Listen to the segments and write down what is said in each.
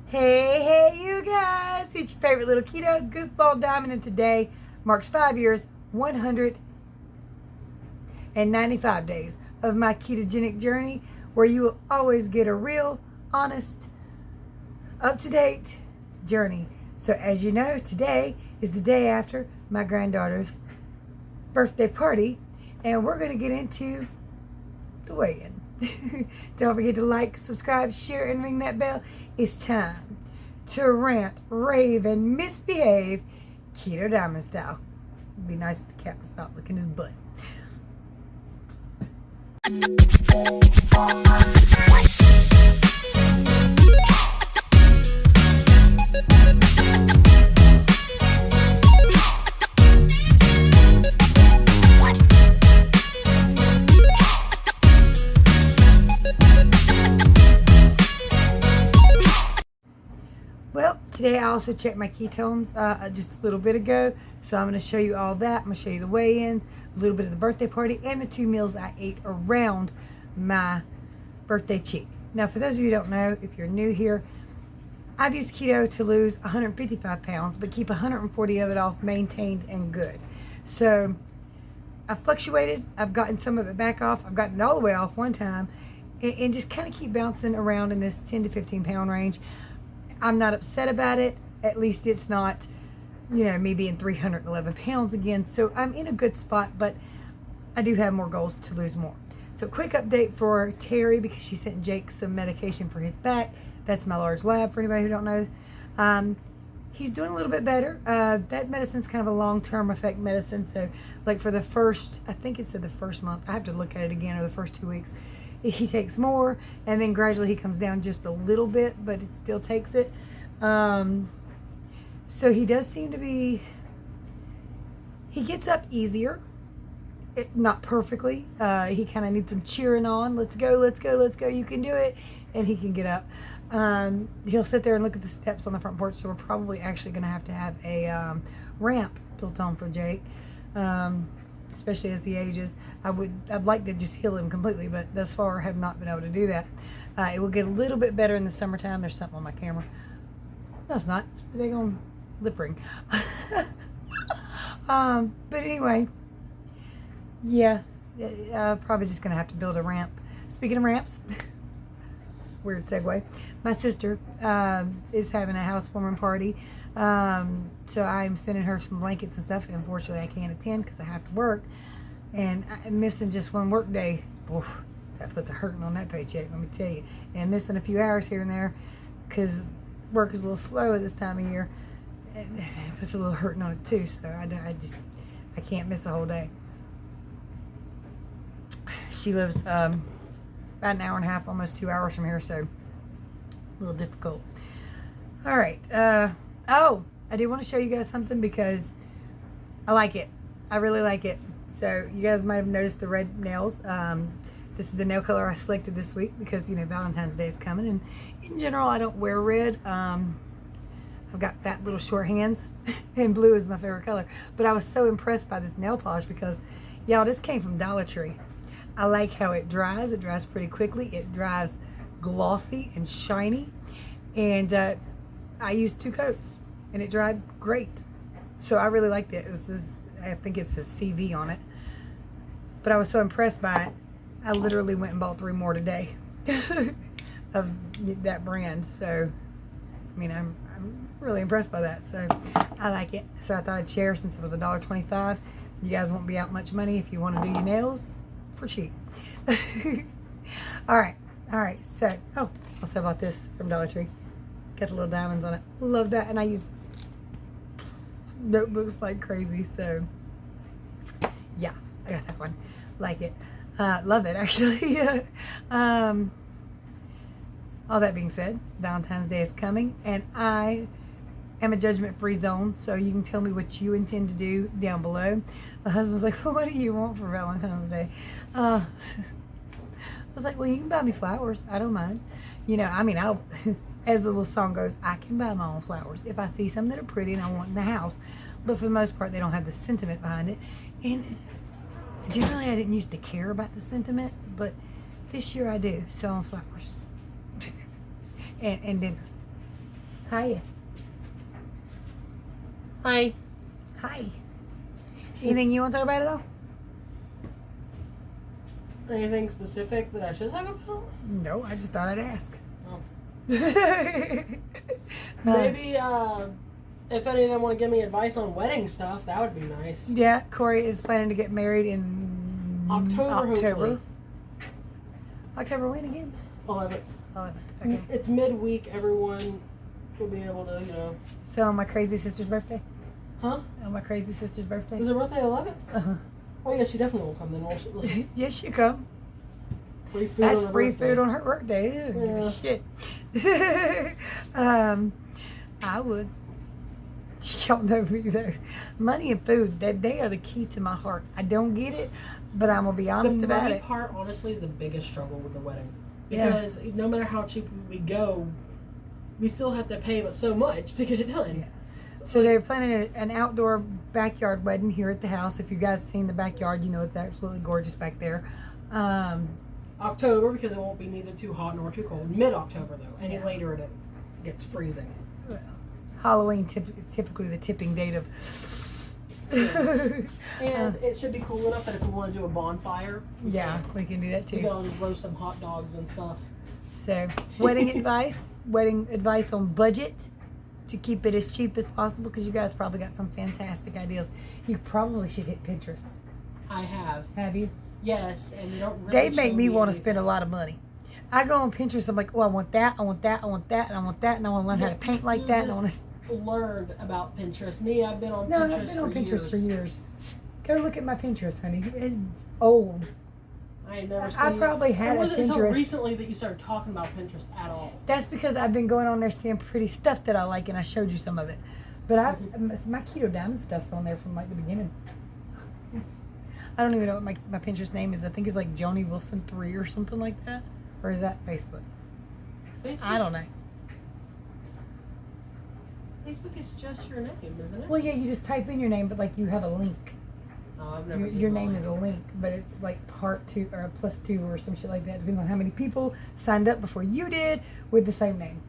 Hey, you guys! It's your favorite little keto goofball diamond, and today marks 5 years, 195 days of my ketogenic journey, where you will always get a real, honest, up-to-date journey. So as you know, today is the day after my granddaughter's birthday party, and we're going to get into the weigh-in. Don't forget to like, subscribe, share, and ring that bell. It's time to rant, rave, and misbehave Keto Diamond style. It'd be nice if the cat would stop licking his butt. Well, today I also checked my ketones just a little bit ago, so I'm going to show you all that. I'm going to show you the weigh-ins, a little bit of the birthday party, and the 2 meals I ate around my birthday cheat. Now, for those of you who don't know, if you're new here, I've used keto to lose 155 pounds, but keep 140 of it off, maintained and good. So I've fluctuated. I've gotten some of it back off. I've gotten it all the way off one time, and just kind of keep bouncing around in this 10 to 15 pound range. I'm not upset about it. At least it's not, me being 311 pounds again. So I'm in a good spot, but I do have more goals to lose more. So quick update for Terry, because she sent Jake some medication for his back. That's my large lab, for anybody who don't know. He's doing a little bit better. That medicine's kind of a long-term effect medicine. So like for the first, I think it said the first month, I have to look at it again, or the first 2 weeks, he takes more, and then gradually he comes down just a little bit, but it still takes it. So he does seem to be, he gets up easier, not perfectly. He kind of needs some cheering on. Let's go, let's go, let's go. You can do it. And he can get up. He'll sit there and look at the steps on the front porch. So we're probably actually going to have a ramp built on for Jake. Especially as he ages. I'd like to just heal him completely, but thus far I have not been able to do that. It will get a little bit better in the summertime. There's something on my camera. No, it's not. It's a big on lip ring. But anyway, yeah, probably just gonna have to build a ramp. Speaking of ramps, weird segue. My sister is having a housewarming party. So I'm sending her some blankets and stuff. Unfortunately, I can't attend because I have to work. And I'm missing just one work day. Oof, that puts a hurting on that paycheck, let me tell you. And missing a few hours here and there because work is a little slow at this time of year. It puts a little hurting on it too. So I can't miss a whole day. She lives about an hour and a half, almost 2 hours from here, so a little difficult. All right. Oh, I do want to show you guys something because I like it. I really like it. So you guys might have noticed the red nails. This is the nail color I selected this week because, Valentine's Day is coming. And in general, I don't wear red. I've got fat little short hands and blue is my favorite color. But I was so impressed by this nail polish because, y'all, this came from Dollar Tree. I like how it dries. It dries pretty quickly. It dries glossy and shiny. And I used 2 coats and it dried great. So I really liked it. It was this, I think it's a CV on it. But I was so impressed by it. I literally went and bought 3 more today of that brand. So, I'm really impressed by that. So I like it. So I thought I'd share since it was $1.25. You guys won't be out much money if you want to do your nails for cheap. All right. So, also bought this from Dollar Tree. Got the little diamonds on it. Love that. And I use notebooks like crazy. So, yeah, I got that one. Like it. Love it, actually. All that being said, Valentine's Day is coming. And I am a judgment-free zone. So you can tell me what you intend to do down below. My husband's like, well, what do you want for Valentine's Day? I was like, well, you can buy me flowers. I don't mind. I'll, as the little song goes, I can buy my own flowers if I see some that are pretty and I want in the house. But for the most part, they don't have the sentiment behind it. And generally, I didn't used to care about the sentiment, but this year I do. Selling flowers. and dinner. Hi. Hi. Hi. Anything you want to talk about at all? Anything specific that I should talk about? No, I just thought I'd ask. Oh. Maybe if any of them want to give me advice on wedding stuff, that would be nice. Yeah, Corey is planning to get married in October. Hopefully. October when again? 11th. 11th. Okay. It's midweek. Everyone will be able to, So on my crazy sister's birthday? Huh? On my crazy sister's birthday? Is her birthday 11th? Uh-huh. Oh, yeah, she definitely won't come then. We'll Yes, you come. free food That's on her free birthday. food on her birthday. Ew, Yeah. shit. I would. Y'all know me though. Money and food, they are the key to my heart. I don't get it, but I'm gonna be honest about The money it. part, honestly, is the biggest struggle with the wedding. Because no matter how cheap we go, we still have to pay but so much to get it done. Yeah. So they're planning an outdoor backyard wedding here at the house. If you guys seen the backyard, you know it's absolutely gorgeous back there. October, because it won't be neither too hot nor too cold. Mid-October, though. Any later, it gets freezing. Halloween typically the tipping date of. And it should be cool enough that if we want to do a bonfire, we can do that we too. can all just roast some hot dogs and stuff. So, wedding advice on budget to keep it as cheap as possible, because you guys probably got some fantastic ideas. You probably should hit Pinterest. I have. Have you? Yes, and they don't really They make show me want to anything. spend a lot of money. I go on Pinterest, I'm like, oh, I want that, I want that, I want that, and I want that, and I want to learn how to paint like that. And I want to... learned about Pinterest. Me, I've been on No, Pinterest I've been on for Pinterest years. for years. Go look at my Pinterest, honey. It's old. I ain't never seen I probably had it. a wasn't until Pinterest. recently that you started talking about Pinterest at all. That's because I've been going on there seeing pretty stuff that I like, and I showed you some of it. But my Keto Diamond stuff's on there from like the beginning. I don't even know what my Pinterest name is. I think it's like Joni Wilson 3 or something like that. Or is that Facebook? Facebook? I don't know. Facebook is just your name, isn't it? Well, yeah, you just type in your name, but like you have a link. Oh, I've never Your used name mine. is a link, but it's like part 2 or +2 or some shit like that. Depends on how many people signed up before you did with the same name,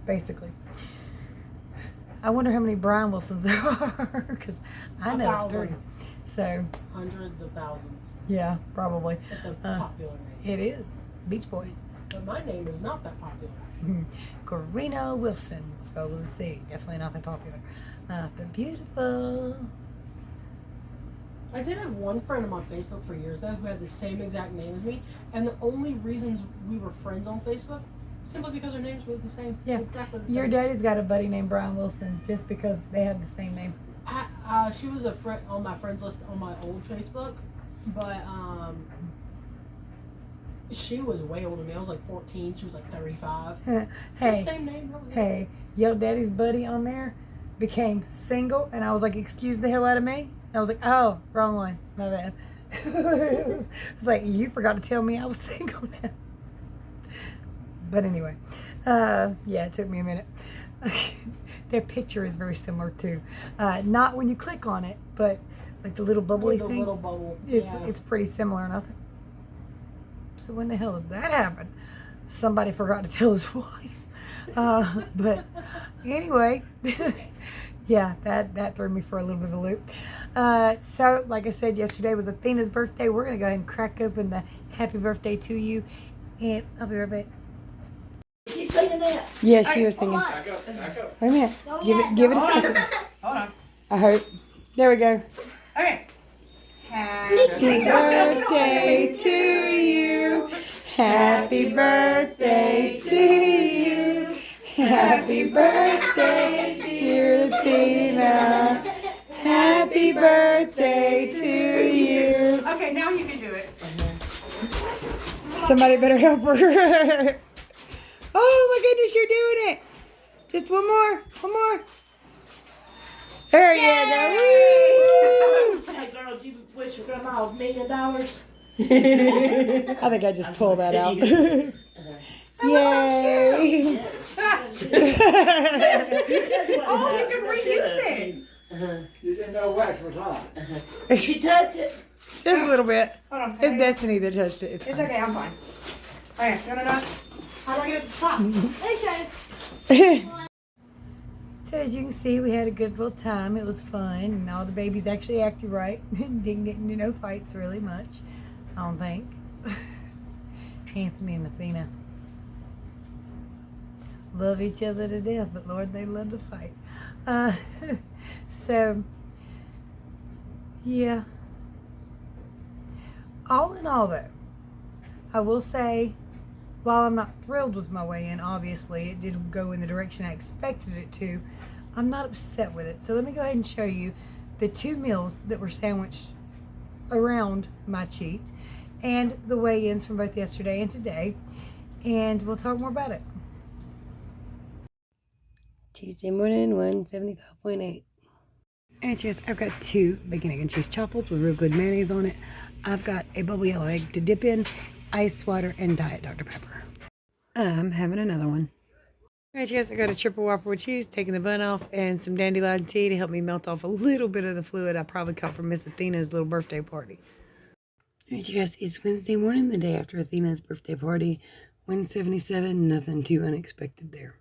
basically. I wonder how many Brian Wilsons there are, because I know of 3. So Hundreds of thousands. yeah, probably. It's a popular name. It is Beach Boy. But my name is not that popular. Corina Wilson, spelled with a C. Definitely not that popular, but beautiful. I did have one friend on my Facebook for years, though, who had the same exact name as me. And the only reasons we were friends on Facebook, simply because our names were the same. Yeah. Exactly the same. Your daddy's got a buddy named Brian Wilson just because they have the same name. She was a friend on my friends list on my old Facebook, but she was way older than me. I was like 14. She was like 35. Hey, Just same name. That was it. hey, your daddy's buddy on there became single, and I was like, excuse the hell out of me. And I was like, oh, wrong one. My bad. It's like, you forgot to tell me I was single now. But anyway, yeah, it took me a minute. Their picture is very similar too. Not when you click on it, but like the little bubbly The thing. little bubble. It's pretty similar. And I was like, so when the hell did that happen? Somebody forgot to tell his wife. But anyway, yeah, that threw me for a little bit of a loop. So like I said, yesterday was Athena's birthday. We're going to go ahead and crack open the happy birthday to you. And I'll be right back. She's singing that. Yeah, she was singing. Back up. Wait a minute. Give it a second. Hold on. I hope. There we go. Okay. Happy birthday to you. Happy birthday to you. Happy birthday, dear Athena. Happy birthday to you. Okay, now you can do it. Somebody better help her. Oh my goodness, you're doing it. Just one more. One more. There you go. Woo! Hey girl, do you wish your grandma $1 million? I think I just pulled that out. Yay! Oh, you can reuse it. You didn't know wax was hot. Did she touch it? Just a little bit. Hold on. It's Destiny that touched it. It's It's fine. okay, I'm fine. Okay, no. How do I get it to stop? So as you can see, we had a good little time. It was fun, and all the babies actually acted right. Didn't get into no fights really much, I don't think. Anthony and Athena love each other to death, but Lord, they love to fight. So, yeah. All in all, though, I will say, while I'm not thrilled with my weigh-in, obviously, it did go in the direction I expected it to, I'm not upset with it. So let me go ahead and show you the 2 meals that were sandwiched around my cheat and the weigh-ins from both yesterday and today, and we'll talk more about it. Tuesday morning, 175.8. And yes, I've got 2 bacon, egg, and cheese chaffles with real good mayonnaise on it. I've got a bubble yellow egg to dip in, ice water, and Diet Dr. Pepper. I'm having another one. Alright, yes, I got a triple Whopper with cheese, taking the bun off, and some dandelion tea to help me melt off a little bit of the fluid I probably caught from Miss Athena's little birthday party. Alright, you guys, it's Wednesday morning, the day after Athena's birthday party. 177, nothing too unexpected there.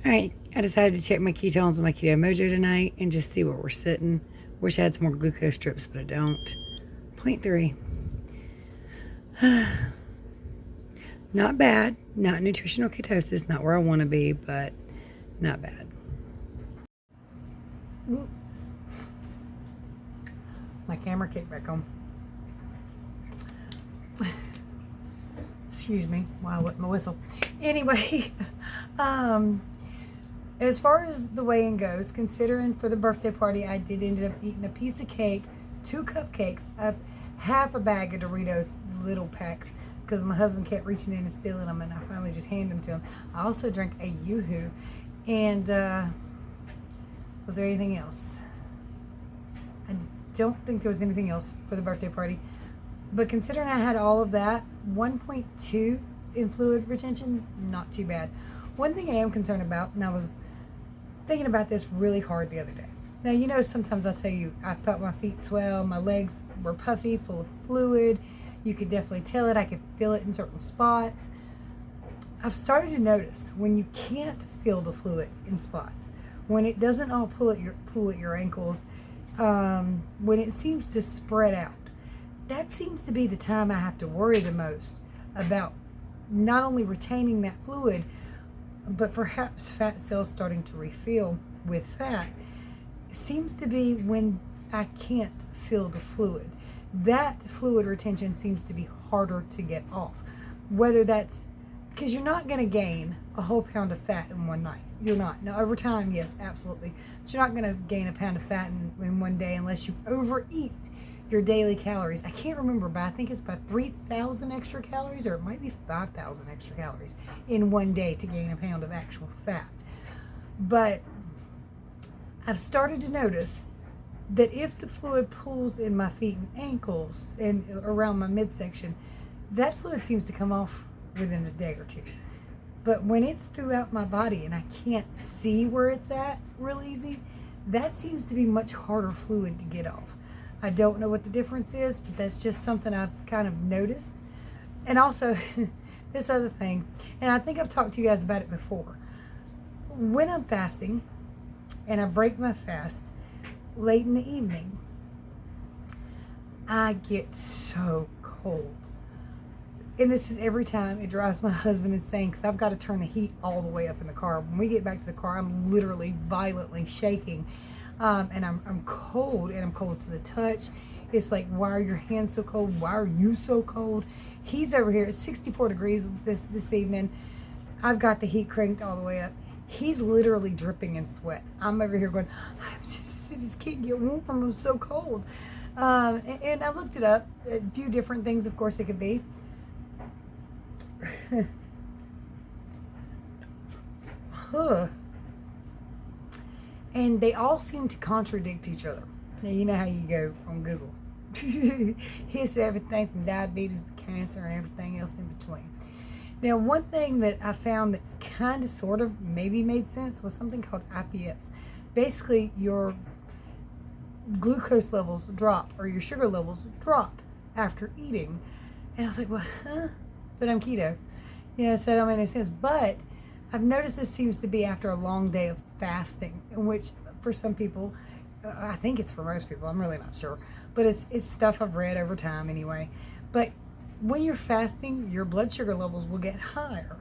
Alright, I decided to check my ketones and my Keto Mojo tonight and just see where we're sitting. Wish I had some more glucose strips, but I don't. 0.3. Not bad. Not nutritional ketosis. Not where I want to be, but not bad. Ooh. My camera kicked back on. Excuse me while I wet my whistle. Anyway, as far as the weigh-in goes, considering for the birthday party, I did end up eating a piece of cake, 2 cupcakes, half a bag of Doritos little packs, because my husband kept reaching in and stealing them, and I finally just handed them to him. I also drank a Yoo-hoo, and was there anything else? I don't think there was anything else for the birthday party, but considering I had all of that, 1.2 in fluid retention, not too bad. One thing I am concerned about, and I was thinking about this really hard the other day. Now, you know, sometimes I'll tell you, I felt my feet swell, my legs were puffy, full of fluid. You could definitely tell it. I could feel it in certain spots. I've started to notice when you can't feel the fluid in spots, when it doesn't all pull at your ankles, when it seems to spread out, that seems to be the time I have to worry the most about not only retaining that fluid, but perhaps fat cells starting to refill with fat. It seems to be when I can't feel the fluid. That fluid retention seems to be harder to get off. Whether that's because you're not going to gain a whole pound of fat in one night. You're not. Now, over time, yes, absolutely. But you're not going to gain a pound of fat in one day unless you overeat your daily calories. I can't remember, but I think it's about 3,000 extra calories, or it might be 5,000 extra calories in one day to gain a pound of actual fat. But I've started to notice that if the fluid pools in my feet and ankles and around my midsection, that fluid seems to come off within a day or 2. But when it's throughout my body and I can't see where it's at real easy, that seems to be much harder fluid to get off. I don't know what the difference is, but that's just something I've kind of noticed. And also, this other thing, and I think I've talked to you guys about it before. When I'm fasting and I break my fast late in the evening, I get so cold. And this is every time. It drives my husband insane because I've got to turn the heat all the way up in the car. When we get back to the car, I'm literally violently shaking. And I'm cold, and I'm cold to the touch. It's like, why are your hands so cold? Why are you so cold? He's over here at 64 degrees this evening. I've got the heat cranked all the way up. He's literally dripping in sweat. I'm over here going, I just can't get warm. I'm so cold. And I looked it up. A few different things, of course, it could be. Huh. And they all seem to contradict each other. Now, you know how you go on Google. It's everything from diabetes to cancer and everything else in between. Now, one thing that I found that kind of sort of maybe made sense was something called IPS. Basically, your glucose levels drop, or your sugar levels drop after eating. And I was like, well, huh? But I'm keto. Yeah, so that don't make any sense. But I've noticed this seems to be after a long day of fasting, in which for some people, I think it's for most people, I'm really not sure, but it's stuff I've read over time anyway. But when you're fasting, your blood sugar levels will get higher,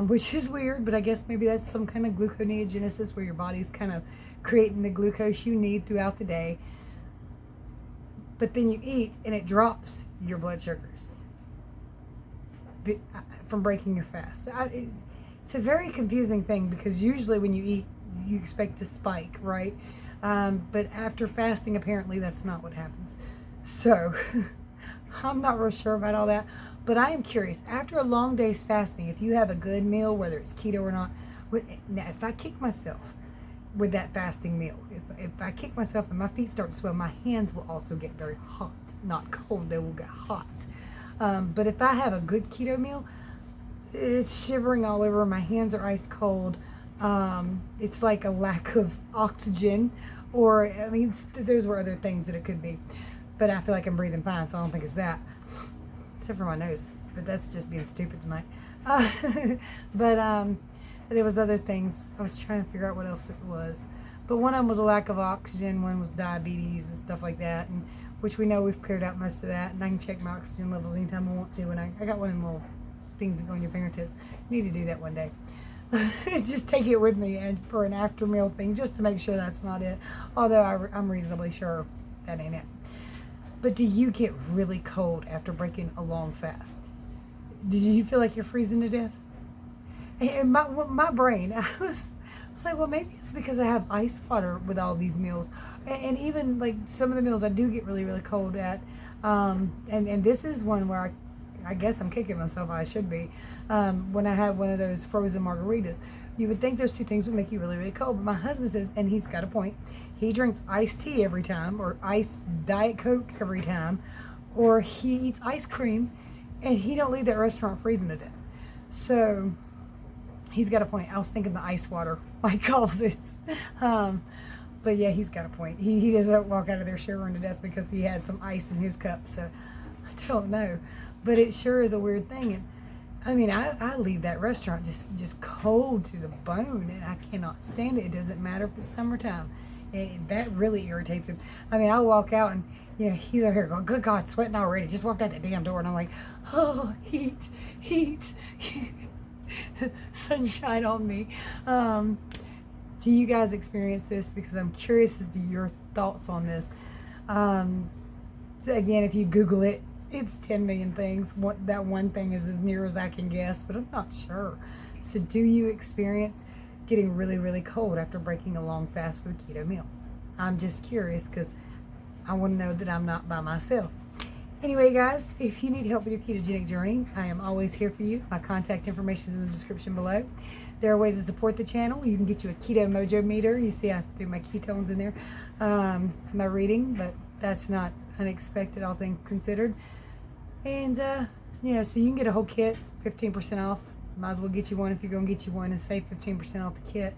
which is weird, but I guess maybe that's some kind of gluconeogenesis where your body's kind of creating the glucose you need throughout the day. But then you eat and it drops your blood sugars from breaking your fast. It's a very confusing thing because usually when you eat, you expect to spike, right? But after fasting, apparently that's not what happens. So I'm not real sure about all that, but I am curious. After a long day's fasting, if you have a good meal, whether it's keto or not, now if I kick myself with that fasting meal, if I kick myself and my feet start to swell, my hands will also get very hot. Not cold, they will get hot. But if I have a good keto meal, it's shivering all over. My hands are ice cold. It's like a lack of oxygen, or I mean, those were other things that it could be. But I feel like I'm breathing fine, so I don't think it's that, except for my nose. But that's just being stupid tonight. But there was other things. I was trying to figure out what else it was. But one of them was a lack of oxygen. One was diabetes and stuff like that, and which we know we've cleared out most of that. And I can check my oxygen levels anytime I want to. And I got one of them little things that go on your fingertips. Need to do that one day. Just take it with me and for an after meal thing, just to make sure that's not it. Although I'm reasonably sure that ain't it. But do you get really cold after breaking a long fast? Did you feel like you're freezing to death? And my brain, I was like, well, maybe it's because I have ice water with all these meals. And even like some of the meals I do get really, really cold at. And this is one where I guess I'm kicking myself. I should be. When I have one of those frozen margaritas, you would think those two things would make you really, really cold. But my husband says, and he's got a point, he drinks iced tea every time, or iced Diet Coke every time, or he eats ice cream, and he don't leave that restaurant freezing to death. So he's got a point. I was thinking the ice water, like calls it. But yeah, he's got a point. He doesn't walk out of there shivering to death because he had some ice in his cup. So I don't know. But it sure is a weird thing. And I mean, I leave that restaurant just cold to the bone, and I cannot stand it. It doesn't matter if it's summertime. That really irritates him. I mean, I'll walk out and, you know, he's over here going, good God, sweating already. Just walked out that damn door. And I'm like, oh, heat. Sunshine on me. Do you guys experience this? Because I'm curious as to your thoughts on this. Again, if you Google it, it's 10 million things. What that one thing is as near as I can guess, but I'm not sure. So do you experience getting really, really cold after breaking a long fast with a keto meal? I'm just curious because I want to know that I'm not by myself. Anyway, guys, if you need help with your ketogenic journey, I am always here for you. My contact information is in the description below. There are ways to support the channel. You can get you a Keto Mojo meter. You see I do my ketones in there, my reading, but that's not unexpected, all things considered. And, yeah, so you can get a whole kit, 15% off. Might as well get you one if you're going to get you one and save 15% off the kit.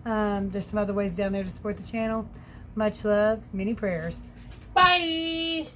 There's some other ways down there to support the channel. Much love, many prayers. Bye!